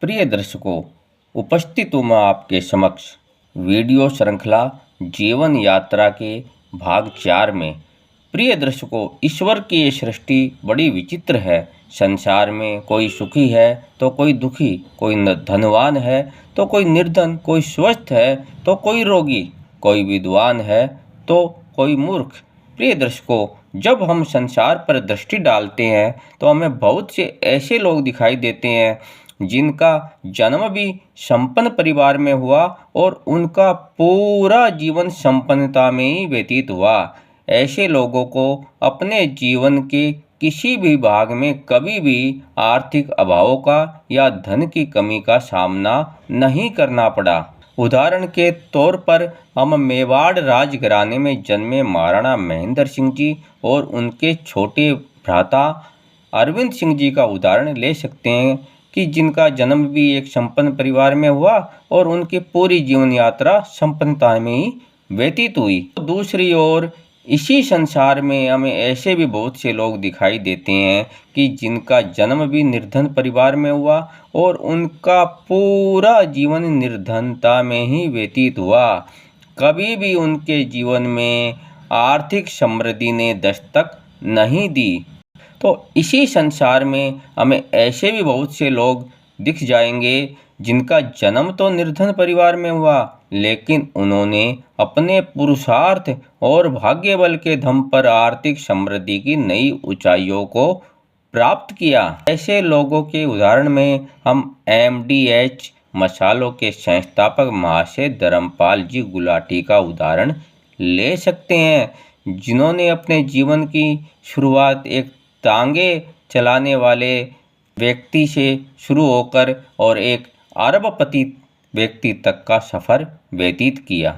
प्रिय दर्शकों, उपस्थित हूँ मैं आपके समक्ष वीडियो श्रृंखला जीवन यात्रा के भाग 4 में। प्रिय दर्शकों, ईश्वर की ये सृष्टि बड़ी विचित्र है। संसार में कोई सुखी है तो कोई दुखी, कोई धनवान है तो कोई निर्धन, कोई स्वस्थ है तो कोई रोगी, कोई विद्वान है तो कोई मूर्ख। प्रिय दर्शकों, जब हम संसार पर दृष्टि डालते हैं तो हमें बहुत से ऐसे लोग दिखाई देते हैं जिनका जन्म भी संपन्न परिवार में हुआ और उनका पूरा जीवन संपन्नता में ही व्यतीत हुआ। ऐसे लोगों को अपने जीवन के किसी भी भाग में कभी भी आर्थिक अभावों का या धन की कमी का सामना नहीं करना पड़ा। उदाहरण के तौर पर हम मेवाड़ राजघराने में जन्मे महाराणा महेंद्र सिंह जी और उनके छोटे भ्राता अरविंद सिंह जी का उदाहरण ले सकते हैं कि जिनका जन्म भी एक संपन्न परिवार में हुआ और उनकी पूरी जीवन यात्रा संपन्नता में ही व्यतीत हुई। दूसरी ओर इसी संसार में हमें ऐसे भी बहुत से लोग दिखाई देते हैं कि जिनका जन्म भी निर्धन परिवार में हुआ और उनका पूरा जीवन निर्धनता में ही व्यतीत हुआ। कभी भी उनके जीवन में आर्थिक समृद्धि ने दस्तक नहीं दी। तो इसी संसार में हमें ऐसे भी बहुत से लोग दिख जाएंगे जिनका जन्म तो निर्धन परिवार में हुआ, लेकिन उन्होंने अपने पुरुषार्थ और भाग्य बल के दम पर आर्थिक समृद्धि की नई ऊंचाइयों को प्राप्त किया। ऐसे लोगों के उदाहरण में हम MDH मसालों के संस्थापक महाशय धर्मपाल जी गुलाटी का उदाहरण ले सकते हैं, जिन्होंने अपने जीवन की शुरुआत एक तांगे चलाने वाले व्यक्ति से शुरू होकर और एक अरबपति व्यक्ति तक का सफ़र व्यतीत किया।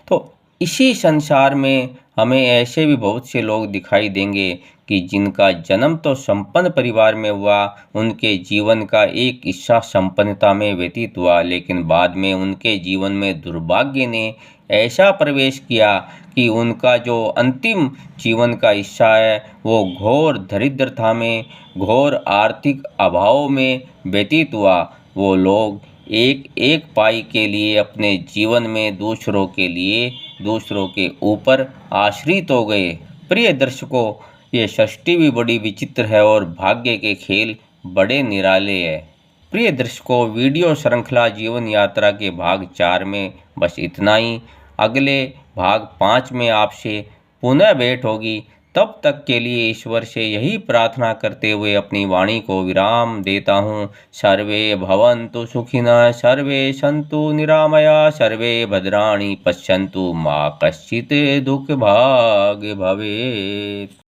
तो इसी संसार में हमें ऐसे भी बहुत से लोग दिखाई देंगे कि जिनका जन्म तो संपन्न परिवार में हुआ, उनके जीवन का एक हिस्सा संपन्नता में व्यतीत हुआ, लेकिन बाद में उनके जीवन में दुर्भाग्य ने ऐसा प्रवेश किया कि उनका जो अंतिम जीवन का हिस्सा है वो घोर दरिद्रता में, घोर आर्थिक अभाव में व्यतीत हुआ। वो लोग एक एक पाई के लिए अपने जीवन में दूसरों के ऊपर आश्रित हो गए। प्रिय दर्शकों, ये सृष्टि भी बड़ी विचित्र है और भाग्य के खेल बड़े निराले हैं। प्रिय दर्शकों, वीडियो श्रृंखला जीवन यात्रा के भाग 4 में बस इतना ही। अगले भाग 5 में आपसे पुनः भेंट होगी। तब तक के लिए ईश्वर से यही प्रार्थना करते हुए अपनी वाणी को विराम देता हूँ। सर्वे भवन्तु सुखिनः, सर्वे सन्तु निरामया, सर्वे भद्राणि पश्यन्तु, मा कश्चित् दुःखभाग् भवेत्।